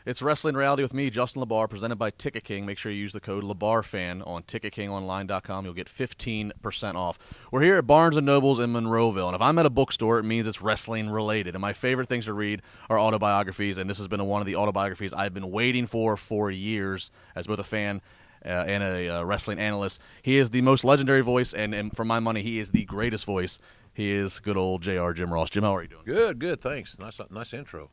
It's Wrestling Reality with me, Justin LeBar, presented by Ticket King. Make sure you use the code LeBarFan on TicketKingOnline.com. You'll get 15% off. We're here at Barnes & Noble's in Monroeville, and if I'm at a bookstore, it means it's wrestling related. And my favorite things to read are autobiographies, and this has been one of the autobiographies I've been waiting for years as both a fan and a wrestling analyst. He is the most legendary voice, and for my money, he is the greatest voice. He is good old JR Jim Ross. Jim, how are you doing? Good, thanks. Nice intro.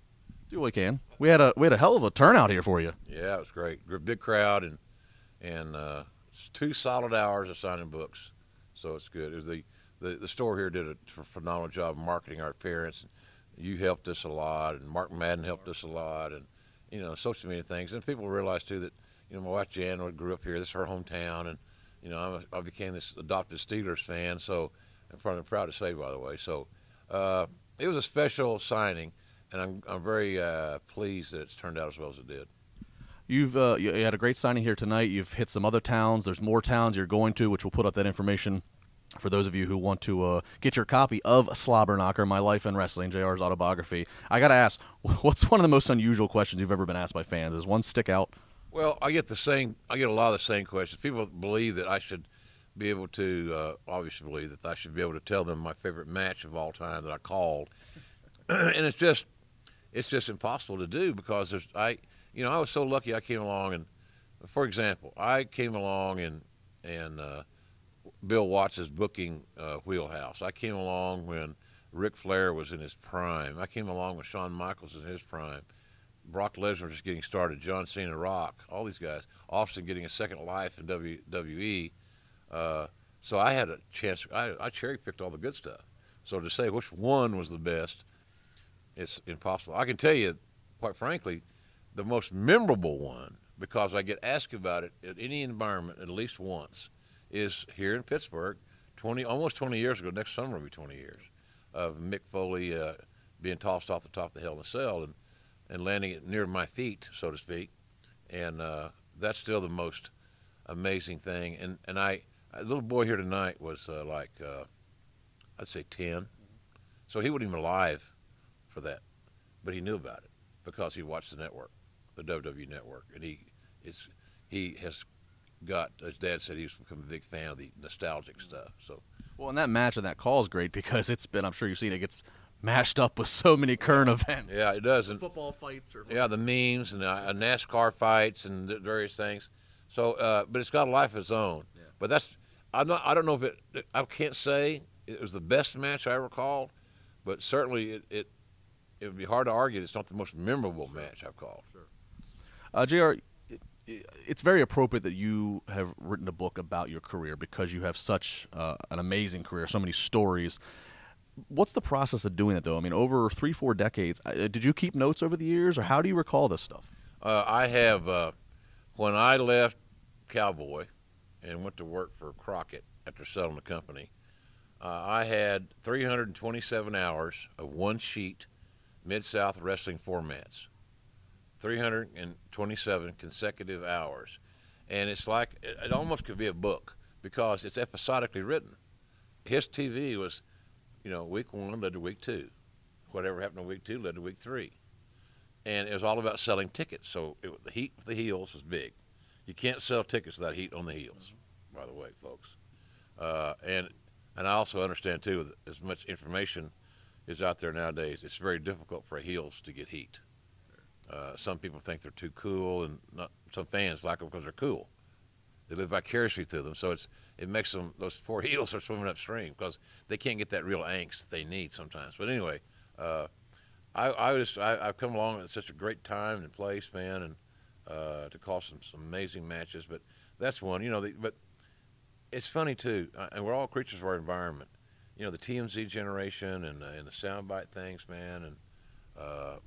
Do what we can. We had a hell of a turnout here for you. Yeah, it was great. Big crowd and 2 solid hours of signing books, so it's good. It was the store here did a phenomenal job of marketing our appearance. You helped us a lot, and Mark Madden helped us a lot, and so many things. And people realize too that my wife Jan grew up here. This is her hometown, and I became this adopted Steelers fan. So I'm proud to say, by the way. So it was a special signing. And I'm very pleased that it's turned out as well as it did. You had a great signing here tonight. You've hit some other towns. There's more towns you're going to, which we'll put up that information for those of you who want to get your copy of Slobberknocker, My Life in Wrestling, JR's autobiography. I got to ask, what's one of the most unusual questions you've ever been asked by fans? Does one stick out? Well, I get a lot of the same questions. People believe that I should be able to, obviously believe that I should be able to tell them my favorite match of all time that I called. And it's just impossible to do because I was so lucky I came along and, for example, I came along and Bill Watts' booking wheelhouse. I came along when Ric Flair was in his prime. I came along when Shawn Michaels was in his prime. Brock Lesnar was just getting started. John Cena, Rock, all these guys. Austin getting a second life in WWE. So I had a chance. I cherry-picked all the good stuff. So to say which one was the best, it's impossible. I can tell you, quite frankly, the most memorable one, because I get asked about it at any environment at least once, is here in Pittsburgh, almost 20 years ago. Next summer will be 20 years, of Mick Foley being tossed off the top of the Hell in a Cell and landing it near my feet, so to speak. And that's still the most amazing thing. And a little boy here tonight was I'd say 10. So he wasn't even alive for that, but he knew about it because he watched the network, the WWE network, and he has got, as Dad said, he's become a big fan of the nostalgic stuff. So, well, and that match and that call is great because it's been, I'm sure you've seen it, gets mashed up with so many current events. Yeah, it does. And football fights or the memes and NASCAR fights and various things. So, but it's got a life of its own. Yeah. But I don't know if I can't say it was the best match I ever called, but certainly it would be hard to argue that it's not the most memorable match I've called. Sure. JR, it's very appropriate that you have written a book about your career because you have such an amazing career, so many stories. What's the process of doing it, though? I mean, over 3-4 decades, did you keep notes over the years, or how do you recall this stuff? I have, when I left Cowboy and went to work for Crockett after selling the company, I had 327 hours of one sheet Mid-South wrestling formats, 327 consecutive hours. And it's like, it almost could be a book because it's episodically written. His TV was, week 1 led to week 2. Whatever happened to week 2 led to week 3. And it was all about selling tickets. So the heat with the heels was big. You can't sell tickets without heat on the heels, by the way, folks. And I also understand, too, that as much information is out there nowadays, it's very difficult for heels to get heat. Some people think they're too cool, and some fans like them because they're cool. They live vicariously through them, so it makes them, those poor heels are swimming upstream because they can't get that real angst that they need sometimes. But anyway, I've come along at such a great time and place, man, and to call some amazing matches. But that's one, but it's funny too, and we're all creatures of our environment. The TMZ generation and the soundbite things, man, and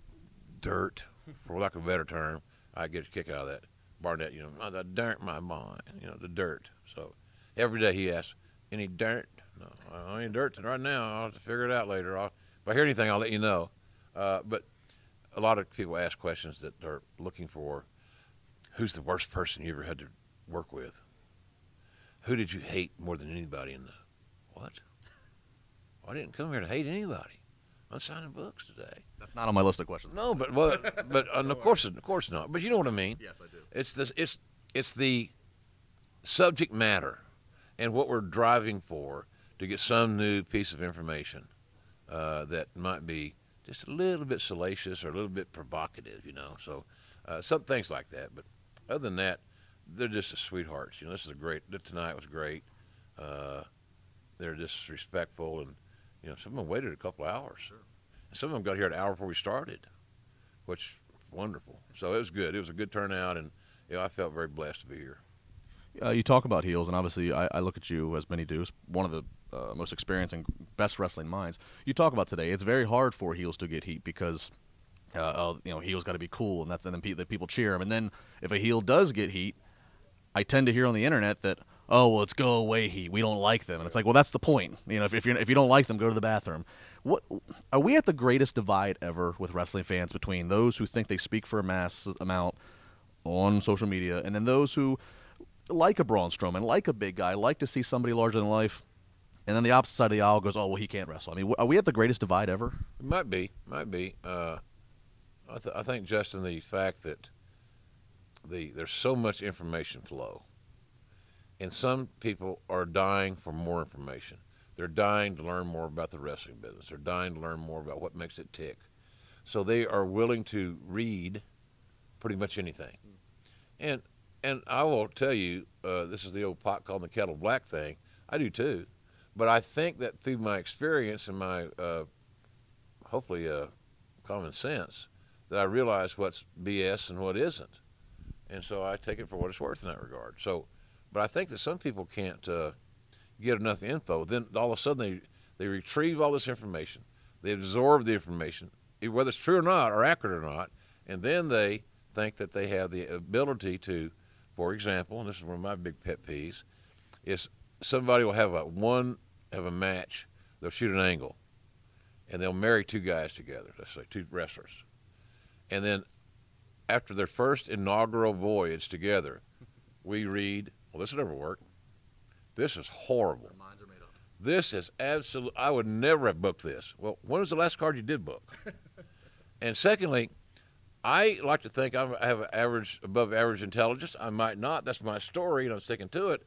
dirt, for lack of a better term. I get a kick out of that. Barnett, the dirt, my mind, the dirt. So every day he asks, any dirt? No, I ain't dirt right now. I'll have to figure it out later. If I hear anything, I'll let you know. But a lot of people ask questions that are looking for, who's the worst person you ever had to work with? Who did you hate more than anybody in the what? I didn't come here to hate anybody. I'm signing books today. That's not on my list of questions. No, but of course not. But you know what I mean. Yes, I do. It's the subject matter and what we're driving for to get some new piece of information that might be just a little bit salacious or a little bit provocative, you know. So some things like that. But other than that, they're just the sweethearts. You know, tonight was great. They're just respectful, and you know, some of them waited a couple of hours. Sure. Some of them got here an hour before we started, which was wonderful. So it was good. It was a good turnout, and you know, I felt very blessed to be here. You talk about heels, and obviously I look at you, as many do, as one of the most experienced and best wrestling minds. You talk about today, it's very hard for heels to get heat because, you know, heels got to be cool, and then people cheer them. And then if a heel does get heat, I tend to hear on the internet that, oh, well, it's go away heat. We don't like them. And it's like, well, that's the point. You know, if you don't like them, go to the bathroom. What are we at the greatest divide ever with wrestling fans between those who think they speak for a mass amount on social media and then those who like a Braun Strowman, like a big guy, like to see somebody larger than life, and then the opposite side of the aisle goes, oh, well, he can't wrestle. I mean, are we at the greatest divide ever? It might be. I think, Justin, the fact that there's so much information flow, and some people are dying for more information. They're dying to learn more about the wrestling business. They're dying to learn more about what makes it tick. So they are willing to read pretty much anything. And I will tell you, this is the old pot calling the kettle black thing. I do too. But I think that through my experience and my, hopefully, common sense, that I realize what's BS and what isn't. And so I take it for what it's worth in that regard. So, but I think that some people can't get enough info. Then all of a sudden they retrieve all this information. They absorb the information, whether it's true or not or accurate or not, and then they think that they have the ability to, for example, and this is one of my big pet peeves, is somebody will have a match, they'll shoot an angle, and they'll marry two guys together, let's say two wrestlers. And then after their first inaugural voyage together, we read, well, this will never work. This is horrible. Our minds are made up. This is absolute. I would never have booked this. Well, when was the last card you did book? And secondly, I like to think I have an above average intelligence. I might not. That's my story, and I'm sticking to it.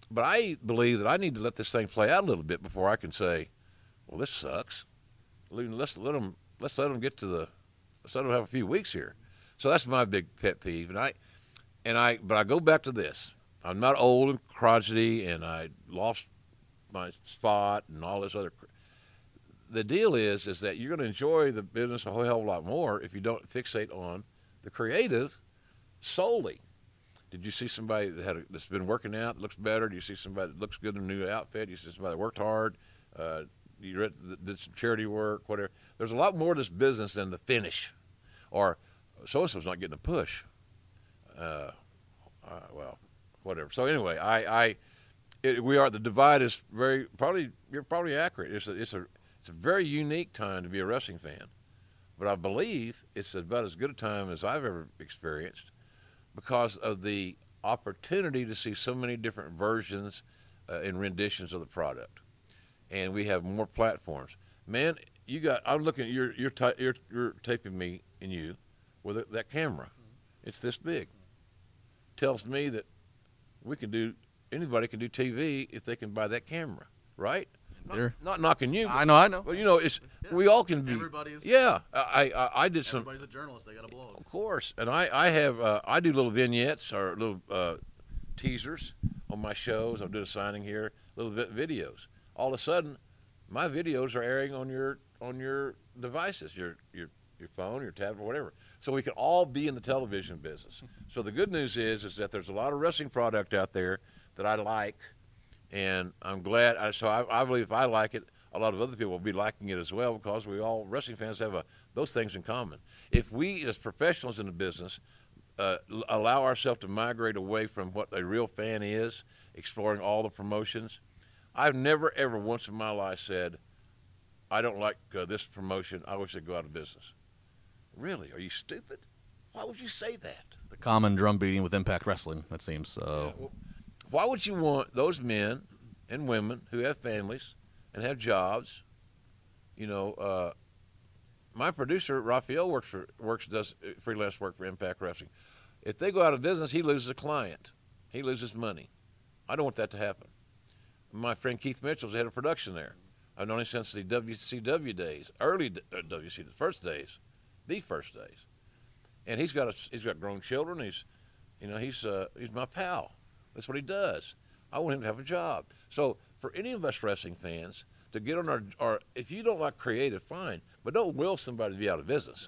But I believe that I need to let this thing play out a little bit before I can say, well, this sucks. Let's let them have a few weeks here. So that's my big pet peeve. But I go back to this. I'm not old and crotchety, and I lost my spot and all this other. The deal is that you're going to enjoy the business a whole hell of a lot more if you don't fixate on the creative solely. Did you see somebody that's been working out that looks better? Do you see somebody that looks good in a new outfit? Do you see somebody that worked hard? You did some charity work, whatever. There's a lot more to this business than the finish, or so-and-so's not getting a push. Well, whatever. So anyway, the divide is you're probably accurate. It's a very unique time to be a wrestling fan, but I believe it's about as good a time as I've ever experienced because of the opportunity to see so many different versions and renditions of the product, and we have more platforms. Man, I'm looking at you're taping me and you with that camera. It's this big. Tells me that anybody can do TV if they can buy that camera, right? Not knocking you. I know. But you know, we all can be. Everybody's. Yeah, I did some. Everybody's a journalist. They got a blog. Of course, and I do little vignettes or little teasers on my shows. I'm doing a signing here, little videos. All of a sudden, my videos are airing on your devices, your phone, your tablet, whatever. So we can all be in the television business. So the good news is that there's a lot of wrestling product out there that I like, and I'm glad. I believe if I like it, a lot of other people will be liking it as well because we all wrestling fans have those things in common. If we as professionals in the business allow ourselves to migrate away from what a real fan is, exploring all the promotions, I've never ever once in my life said, I don't like this promotion. I wish they'd go out of business. Really? Are you stupid? Why would you say that? The common drum beating with Impact Wrestling, that seems. Yeah, well, why would you want those men and women who have families and have jobs My producer Raphael does freelance work for Impact Wrestling. If they go out of business, he loses a client, he loses money. I don't want that to happen. My friend Keith Mitchell's head of production there. I've known him since the WCW days, early WCW, the first days, and he's got grown children. He's my pal. That's what he does. I want him to have a job. So for any of us wrestling fans to get on our if you don't like creative, fine, but don't will somebody to be out of business.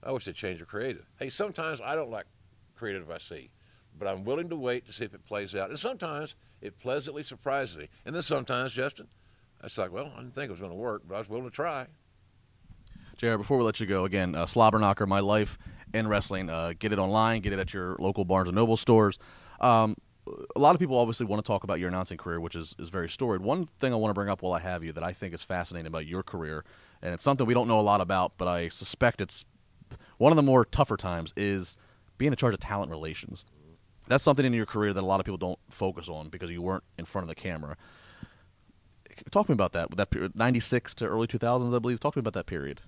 I wish they'd change their creative. Hey, sometimes I don't like creative I see, but I'm willing to wait to see if it plays out. And sometimes it pleasantly surprises me. And then sometimes, Justin, it's like, well, I didn't think it was going to work, but I was willing to try. JR, before we let you go, again, Slobber Knocker, My Life in Wrestling. Get it online. Get it at your local Barnes & Noble stores. A lot of people obviously want to talk about your announcing career, which is very storied. One thing I want to bring up while I have you that I think is fascinating about your career, and it's something we don't know a lot about, but I suspect it's one of the more tougher times, is being in charge of talent relations. That's something in your career that a lot of people don't focus on because you weren't in front of the camera. Talk to me about that period, 96 to early 2000s, I believe. Talk to me about that period.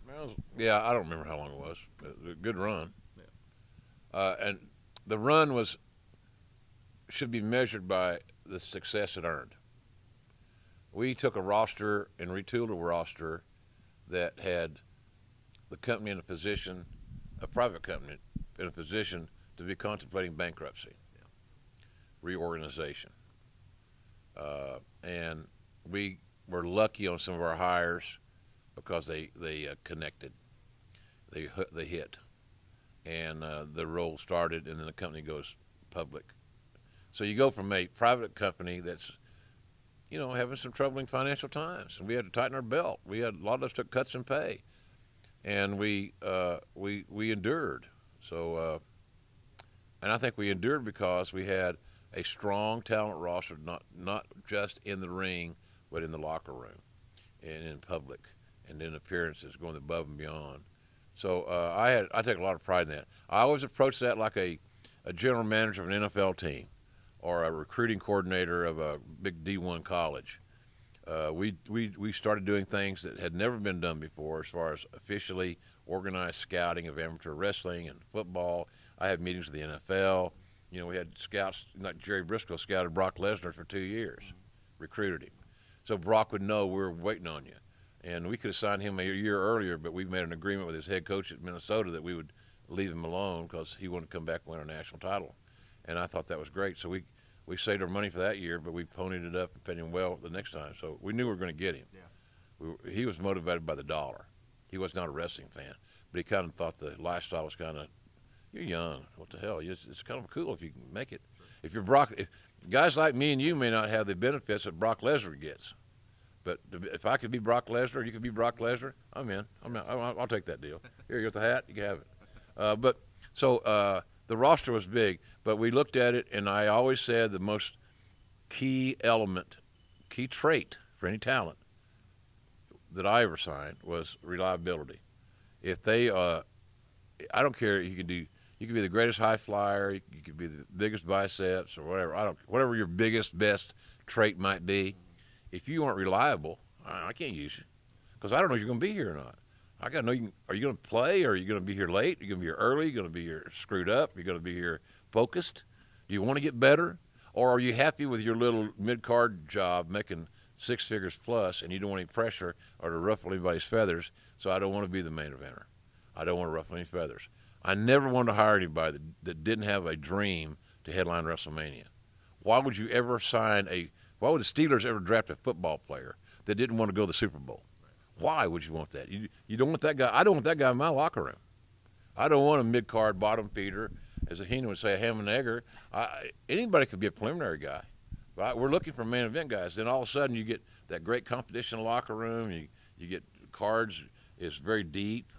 Yeah, I don't remember how long it was. It was a good run. Yeah. And the run should be measured by the success it earned. We took a roster and retooled a roster that had the company in a position, a private company, in a position to be contemplating bankruptcy, reorganization. And we were lucky on some of our hires because they connected, they hit, and the role started, and then the company goes public. So you go from a private company that's, having some troubling financial times, and we had to tighten our belt. A lot of us took cuts in pay, and we endured. So, and I think we endured because we had a strong talent roster, not just in the ring, but in the locker room, and in public, and in appearances, going above and beyond. So I take a lot of pride in that. I always approach that like a general manager of an NFL team, or a recruiting coordinator of a big D1 college. We started doing things that had never been done before, as far as officially organized scouting of amateur wrestling and football. I had meetings with the NFL. We had scouts, like Jerry Briscoe scouted Brock Lesnar for 2 years, recruited him. So Brock would know we were waiting on you. And we could have signed him a year earlier, but we made an agreement with his head coach at Minnesota that we would leave him alone because he wanted to come back and win our national title. And I thought that was great. So we saved our money for that year, but we ponied it up and paid him well the next time. So we knew we were going to get him. Yeah. He was motivated by the dollar. He was not a wrestling fan, but he kind of thought the lifestyle was kind of, you're young, what the hell? It's kind of cool if you can make it. If you're if guys like me and you may not have the benefits that Brock Lesnar gets, but if I could be Brock Lesnar, you could be Brock Lesnar, I'm in. I'll take that deal. Here, you got the hat, you can have it. The roster was big, but we looked at it, and I always said the most key trait for any talent that I ever signed was reliability. If they, I don't care, you could be the greatest high flyer, you could be the biggest biceps or whatever. Whatever your best trait might be. If you aren't reliable, I can't use you because I don't know if you're going to be here or not. I got to know, are you going to play, or are you going to be here late? Are you going to be here early? Are you going to be here screwed up? Are you going to be here focused? Do you want to get better? Or are you happy with your little mid-card job making 6 figures plus, and you don't want any pressure or to ruffle anybody's feathers, so I don't want to be the main eventer. I don't want to ruffle any feathers. I never wanted to hire anybody that didn't have a dream to headline WrestleMania. Why would the Steelers ever draft a football player that didn't want to go to the Super Bowl? Why would you want that? You don't want that guy. I don't want that guy in my locker room. I don't want a mid-card bottom feeder, as a Heenan would say, a ham and egger. Anybody could be a preliminary guy. But we're looking for main event guys. Then all of a sudden you get that great competition in the locker room. You get cards. It's very deep.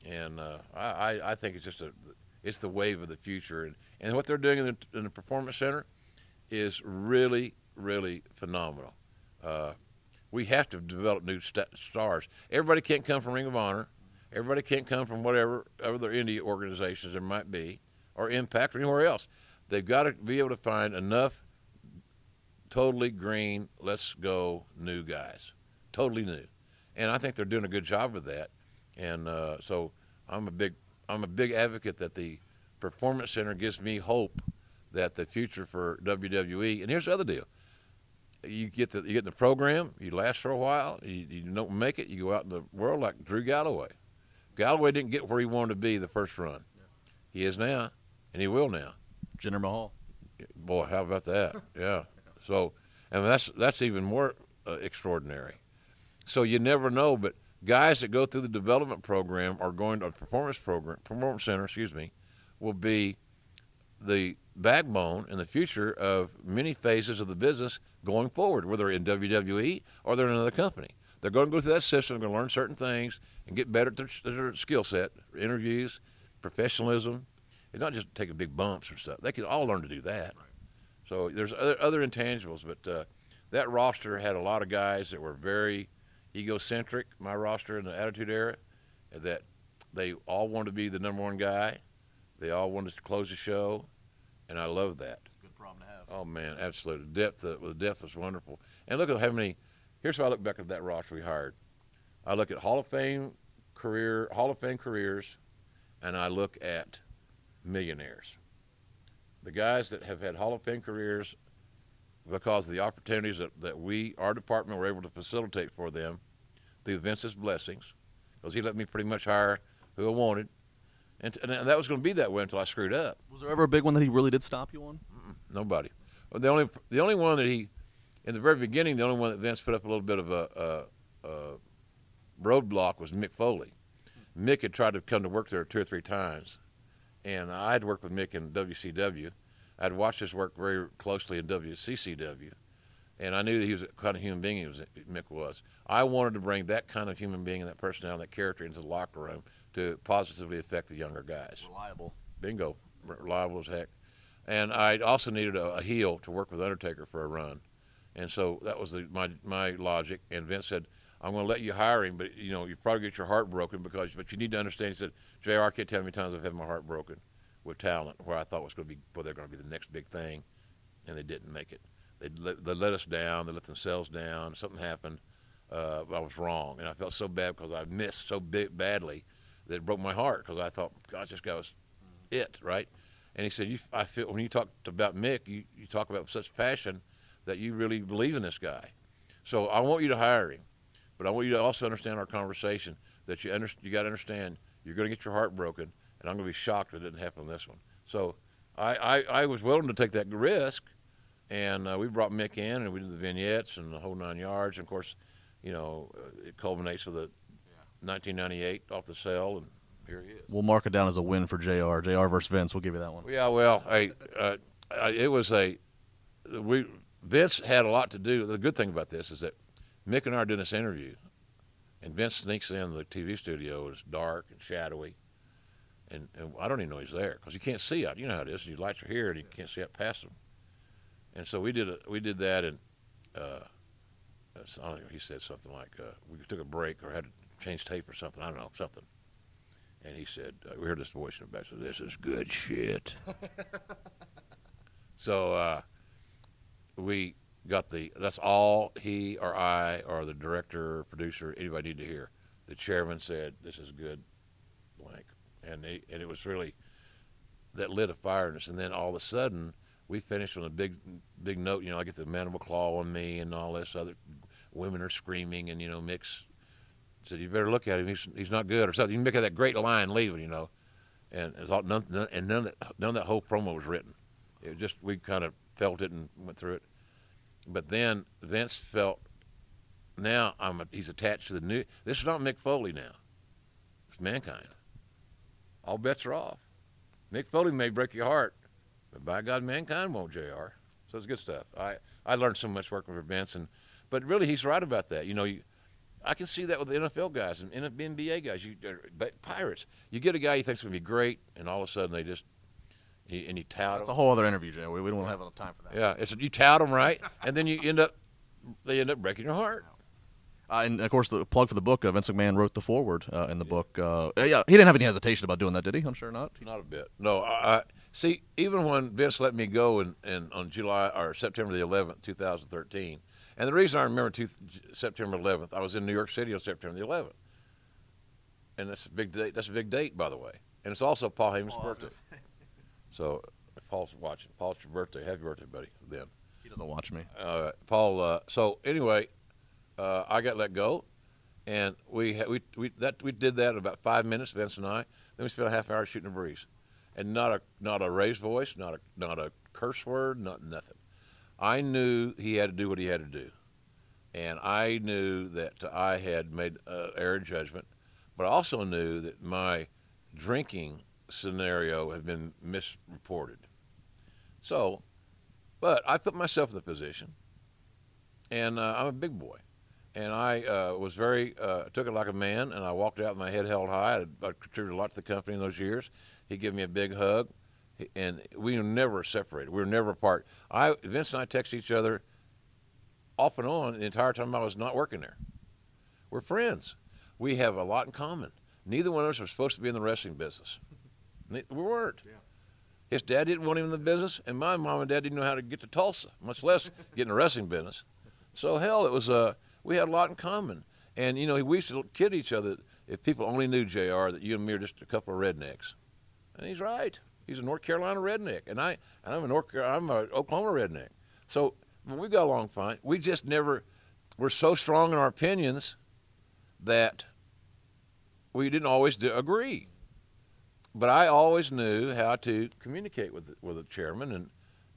And I think it's just it's the wave of the future. And what they're doing in the Performance Center is really, really phenomenal. We have to develop new stars. Everybody can't come from Ring of Honor. Everybody can't come from whatever other indie organizations there might be, or Impact, or anywhere else. They've got to be able to find enough totally green, let's go new guys, totally new. and I think they're doing a good job with that. And so I'm a big advocate that the Performance Center gives me hope that the future for WWE. And here's the other deal: you get in the program, you last for a while, you don't make it, you go out in the world like Drew Galloway. Galloway didn't get where he wanted to be the first run. Yeah. He is now, and he will now. Jinder Mahal. Boy, how about that? Yeah. So, and that's even more extraordinary. So you never know, but guys that go through the development program or going to a performance center, will be the backbone in the future of many phases of the business going forward, whether they're in WWE or they're in another company. They're going to go through that system, they're going to learn certain things and get better at their skill set, interviews, professionalism. It's not just taking big bumps or stuff. They can all learn to do that. Right. So there's other intangibles, but that roster had a lot of guys that were very egocentric, my roster in the Attitude Era, that they all wanted to be the number one guy. They all wanted to close the show, and I love that. Good problem to have. Oh, man, absolutely. The depth was wonderful. And look at how many – here's how I look back at that roster we hired. I look at Hall of Fame careers, and I look at millionaires. The guys that have had Hall of Fame careers because of the opportunities that our department were able to facilitate for them through Vince's blessings, because he let me pretty much hire who I wanted. And that was going to be that way until I screwed up. Was there ever a big one that he really did stop you on? Nobody. Well, the only one that in the very beginning, the only one that Vince put up a little bit of a roadblock was Mick Foley. Mick had tried to come to work there 2 or 3 times, and I had worked with Mick in WCW. I'd watched his work very closely in WCCW, and I knew that he was the kind of human being Mick was. I wanted to bring that kind of human being and that personality, that character into the locker room to positively affect the younger guys. Reliable. Bingo. Reliable as heck. And I also needed a heel to work with Undertaker for a run. And so that was my logic. And Vince said, I'm going to let you hire him, but you probably get your heart broken but you need to understand. He said, JR, can't tell how many times I've had my heart broken with talent where I thought they're going to be the next big thing, and they didn't make it. They let us down. They let themselves down. Something happened. But I was wrong, and I felt so bad because I missed so badly that it broke my heart because I thought, gosh, this guy was it, right? And he said, I feel when you talked about Mick, you talk about such passion that you really believe in this guy. So I want you to hire him, but I want you to also understand our conversation that you got to understand you're going to get your heart broken, and I'm going to be shocked if it didn't happen on this one. So I was willing to take that risk, and we brought Mick in, and we did the vignettes and the whole 9 yards. And, of course, it culminates with the 1998 off the cell, and here he is. We'll mark it down as a win for JR. JR versus Vince. We'll give you that one. Yeah, well, it was Vince had a lot to do. The good thing about this is that Mick and I are doing this interview, and Vince sneaks in the TV studio. It's dark and shadowy, and I don't even know he's there because you can't see out. You know how it is. Your lights are here, and you can't see out past them. And so we did that, and I don't know, he said something like we took a break or had to change tape or something. I don't know, something. And he said, we heard this voice in the back, so this is good shit. So we got that's all he or I or the director or producer, anybody need to hear. The chairman said, this is good, blank. And it was really, that lit a fire in us. And then all of a sudden, we finished on a big note. I get the mandible claw on me and all this. Other women are screaming, and Mick's said, you better look at him. He's not good or something. You can make that great line leaving, and it's all, none of that whole promo was written. It just, we kind of felt it and went through it. But then Vince felt, now he's attached to the new. This is not Mick Foley now. It's Mankind. All bets are off. Mick Foley may break your heart, but by God, Mankind won't, JR. So it's good stuff. I learned so much working for Vince, but really he's right about that. I can see that with the NFL guys and NBA guys. Pirates. You get a guy you think's going to be great, and all of a sudden they just you tout him. That's a whole other interview, Jay. We don't have enough time for that. Yeah, you tout them right, and then they end up breaking your heart. And of course, the plug for the book. Vince McMahon wrote the foreword in the book. Yeah, he didn't have any hesitation about doing that, did he? I'm sure not. Not a bit. No. I see. Even when Vince let me go on July or September the 11th, 2013. And the reason I remember September 11th, I was in New York City on September the 11th, and that's a big date. That's a big date, by the way, and it's also Paul Heyman's birthday. So if Paul's watching, Paul, it's your birthday. Happy birthday, buddy. Then He doesn't watch me. Paul. So anyway, I got let go, and we did that in about 5 minutes, Vince and I. Then we spent a half hour shooting a breeze, and not a raised voice, not a curse word, nothing. I knew he had to do what he had to do, and I knew that I had made error judgment, but I also knew that my drinking scenario had been misreported. So, but I put myself in the position, and I'm a big boy, and I was took it like a man, and I walked out with my head held high. I contributed a lot to the company in those years. He gave me a big hug, and we were never separated. We were never apart. Vince and I texted each other off and on the entire time I was not working there. We're friends. We have a lot in common. Neither one of us was supposed to be in the wrestling business. We weren't. Yeah. His dad didn't want him in the business, and my mom and dad didn't know how to get to Tulsa, much less get in the wrestling business. So hell, it was we had a lot in common. And we used to kid each other that if people only knew JR, that you and me are just a couple of rednecks. And he's right. He's a North Carolina redneck, and I'm an Oklahoma redneck. So we got along fine. We just never were so strong in our opinions that we didn't always agree. But I always knew how to communicate with the chairman, and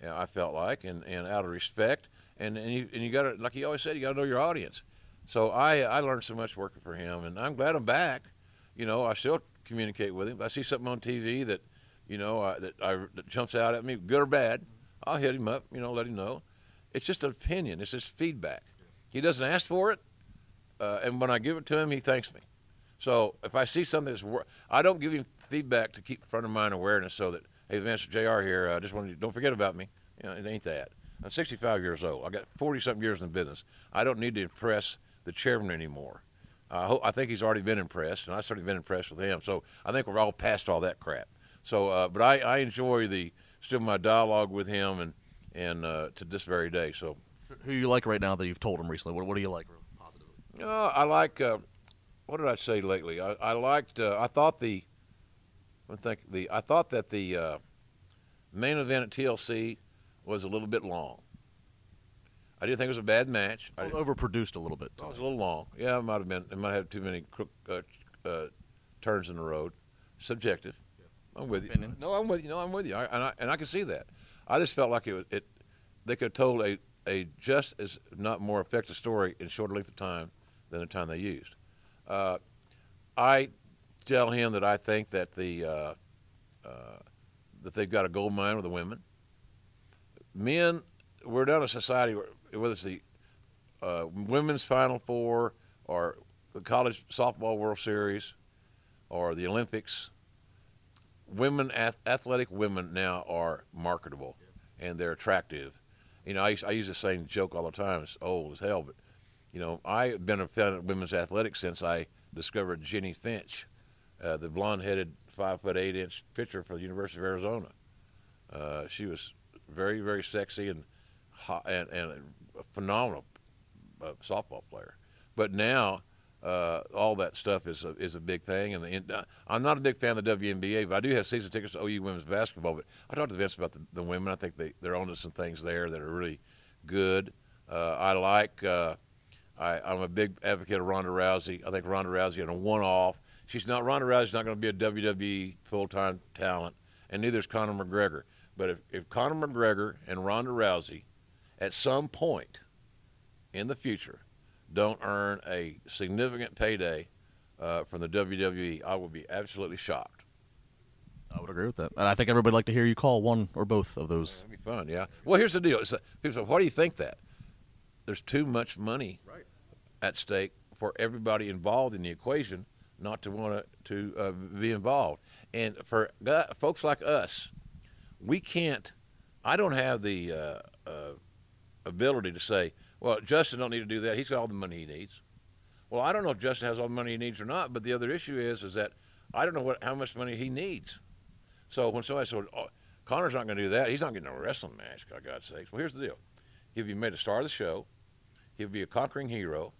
I felt like, and out of respect, and you got to, like he always said, you got to know your audience. So I learned so much working for him, and I'm glad I'm back. I still communicate with him. If I see something on TV that that jumps out at me, good or bad, I'll hit him up. Let him know. It's just an opinion. It's just feedback. He doesn't ask for it, and when I give it to him, he thanks me. So if I see something I don't give him feedback to keep front of mind awareness so that, hey, Vince, JR here, I just wanted you, don't forget about me. It ain't that. I'm 65 years old. I got 40-something years in business. I don't need to impress the chairman anymore. I think he's already been impressed, and I've certainly been impressed with him. So I think we're all past all that crap. So, but I enjoy still my dialogue with him and to this very day. So, who you like right now that you've told him recently? What do you like positively? I like. What did I say lately? I liked. I thought that the main event at TLC was a little bit long. I didn't think it was a bad match. Overproduced a little bit. It was a little long. Yeah, it might have been. It might have too many turns in the road. Subjective. I'm with you. Opinion. No, I'm with you. I'm with you. And I can see that. I just felt like they could have told a just as not more effective story in shorter length of time than the time they used. I tell him that I think that that they've got a gold mine with the women. Men, we're down in a society whether it's the women's Final Four or the college softball World Series or the Olympics. Athletic women now are marketable, and they're attractive. I use the same joke all the time. It's old as hell, but I've been a fan of women's athletics since I discovered Jenny Finch, the blonde-headed 5'8" pitcher for the University of Arizona. She was very, very sexy and hot, and a phenomenal softball player. But now all that stuff is a big thing. And I'm not a big fan of the WNBA, but I do have season tickets to OU women's basketball. But I talked to Vince about the women. I think they're onto some things there that are really good. I'm a big advocate of Ronda Rousey. I think Ronda Rousey, in a one-off, Ronda Rousey's not going to be a WWE full-time talent, and neither is Conor McGregor. But if Conor McGregor and Ronda Rousey, at some point in the future, don't earn a significant payday from the WWE, I will be absolutely shocked. I would agree with that. And I think everybody would like to hear you call one or both of those. That'd be fun, yeah. Well, here's the deal. People say, why do you think that? There's too much money at stake for everybody involved in the equation not to want to be involved. And for folks like us, we can't – I don't have the ability to say, well, Justin don't need to do that. He's got all the money he needs. Well, I don't know if Justin has all the money he needs or not, but the other issue is that I don't know how much money he needs. So when somebody says, oh, Conor's not going to do that, he's not getting a wrestling match, for God's sakes. Well, here's the deal. He'll be made a star of the show. He'll be a conquering hero.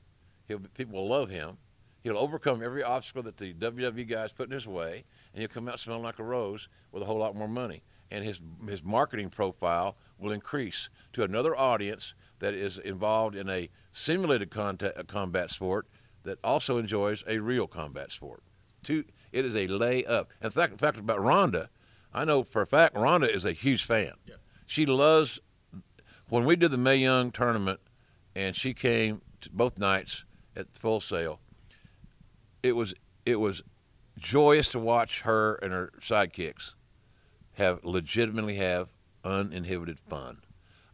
People will love him. He'll overcome every obstacle that the WWE guys put in his way, and he'll come out smelling like a rose with a whole lot more money. And his marketing profile will increase to another audience that is involved in a simulated combat sport that also enjoys a real combat sport. It is a layup. In fact about Ronda, I know for a fact Ronda is a huge fan. Yeah. She loves, when we did the Mae Young tournament and she came to both nights at Full Sail, it was joyous to watch her and her sidekicks legitimately have uninhibited fun.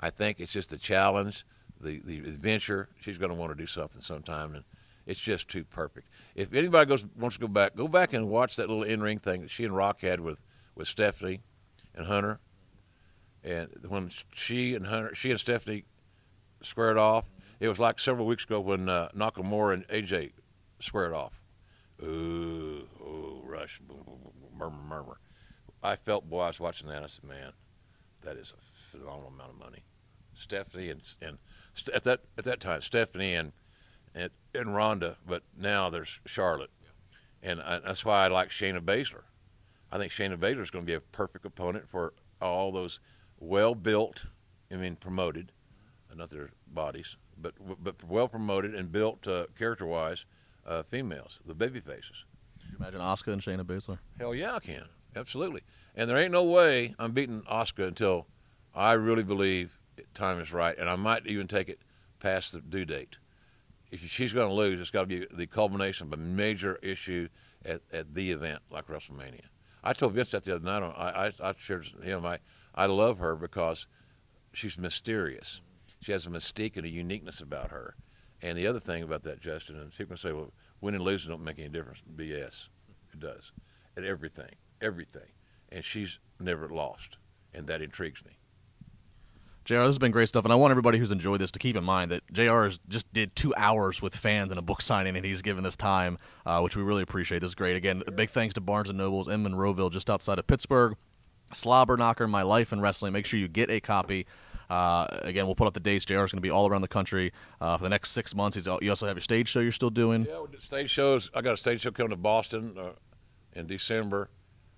I think it's just the challenge, the adventure. She's going to want to do something sometime, and it's just too perfect. If anybody wants to go back and watch that little in-ring thing that she and Rock had with Stephanie and Hunter, and when she and Stephanie squared off, it was like several weeks ago when Nakamura and AJ squared off. Ooh, rush, murmur. I felt, boy, I was watching that. I said, man, that is a phenomenal amount of money. Stephanie and at that time, Stephanie and Ronda, but now there's Charlotte, and that's why I like Shayna Baszler. I think Shayna Baszler is going to be a perfect opponent for all those well-built, promoted, not their bodies, but well-promoted and built character-wise females, the baby faces. Can you imagine Asuka and Shayna Baszler? Hell yeah, I can. Absolutely. And there ain't no way I'm beating Asuka until I really believe time is right, and I might even take it past the due date. If she's going to lose, it's got to be the culmination of a major issue at the event, like WrestleMania. I told Vince that the other night. I shared with him. I love her because she's mysterious. She has a mystique and a uniqueness about her. And the other thing about that, Justin, and people say, well, winning and losing don't make any difference. BS. It does. At everything. And she's never lost. And that intrigues me. JR, this has been great stuff, and I want everybody who's enjoyed this to keep in mind that JR just did 2 hours with fans and a book signing, and he's given this time, which we really appreciate. This is great. Again, big thanks to Barnes & Noble's in Monroeville, just outside of Pittsburgh. Slobber Knocker, My Life in Wrestling. Make sure you get a copy. Again, we'll put up the dates. JR is going to be all around the country for the next 6 months. You also have your stage show you're still doing? Yeah, we did stage shows. I got a stage show coming to Boston in December.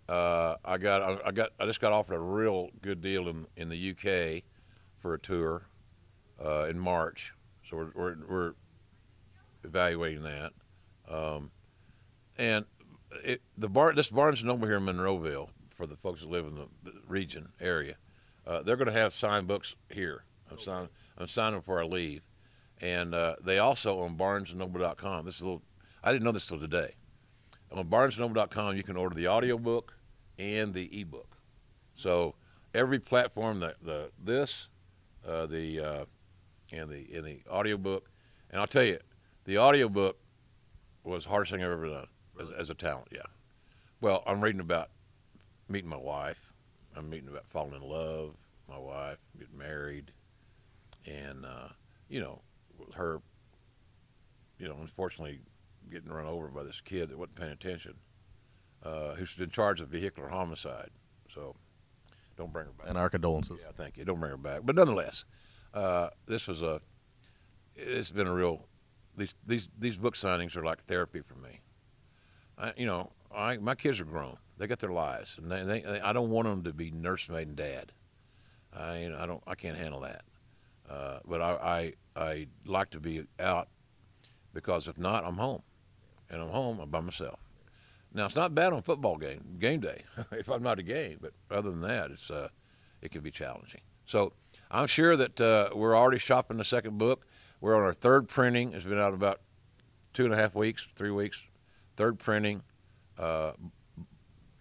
I just got offered a real good deal in the UK for a tour in March, so we're evaluating that. And this Barnes & Noble here in Monroeville, for the folks that live in the region area, they're going to have signed books here. I'm signing before I leave, and they also on BarnesandNoble.com. I didn't know this till today. On BarnesandNoble.com, you can order the audio book and the ebook. So every platform and the audiobook. And I'll tell you, the audiobook was the hardest thing I've ever done as a talent, yeah. Well, I'm reading about meeting my wife. I'm reading about falling in love with my wife, getting married, and, her, unfortunately getting run over by this kid that wasn't paying attention, who's in charge of vehicular homicide. So don't bring her back. And our condolences. Yeah, thank you. Don't bring her back. But nonetheless, it's been a real, these book signings are like therapy for me. My kids are grown. They got their lives, and I don't want them to be nursemaid and dad. I can't handle that. But I like to be out, because if not, I'm home, and I'm by myself. Now, it's not bad on football game day if I'm not a game, but other than that, it can be challenging. So I'm sure that we're already shopping the second book. We're on our third printing. It's been out about 2.5 weeks, 3 weeks. Third printing.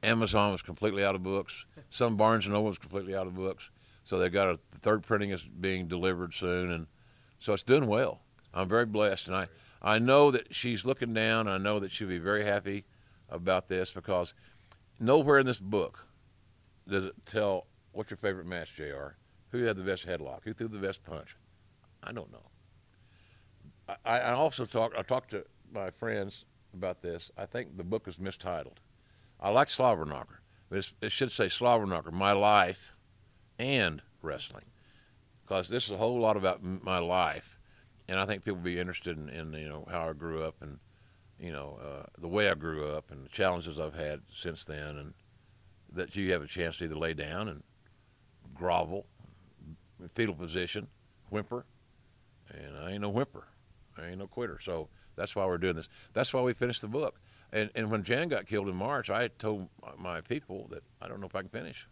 Amazon was completely out of books. Some Barnes & Noble was completely out of books. So they've got the third printing is being delivered soon, and so it's doing well. I'm very blessed, and I know that she's looking down. I know that she'll be very happy about this, because nowhere in this book does it tell what's your favorite match, JR, who had the best headlock, who threw the best punch. I don't know. I also talked to my friends about this. I think the book is mistitled. I like Slobber Knocker, but it should say Slobber Knocker, My Life and Wrestling, because this is a whole lot about my life and I think people will be interested in how I grew up and the way I grew up and the challenges I've had since then, and that you have a chance to either lay down and grovel, fetal position, whimper, and I ain't no whimper. I ain't no quitter. So that's why we're doing this. That's why we finished the book. And when Jan got killed in March, I told my people that I don't know if I can finish.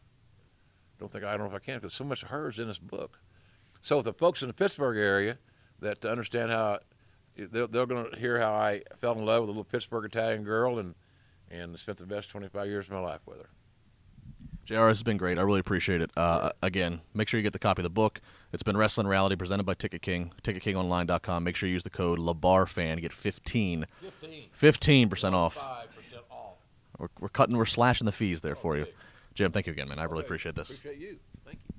I don't know if I can, because so much of her is in this book. So the folks in the Pittsburgh area that understand how they're going to hear how I fell in love with a little Pittsburgh Italian girl and spent the best 25 years of my life with her. JR, this has been great. I really appreciate it. Again, make sure you get the copy of the book. It's been Wrestling Reality presented by Ticket King, ticketkingonline.com. Make sure you use the code LaBarFan to get 15% off. 5% off. We're slashing the fees there for you. Jim, thank you again, man. I really appreciate this. Appreciate you. Thank you.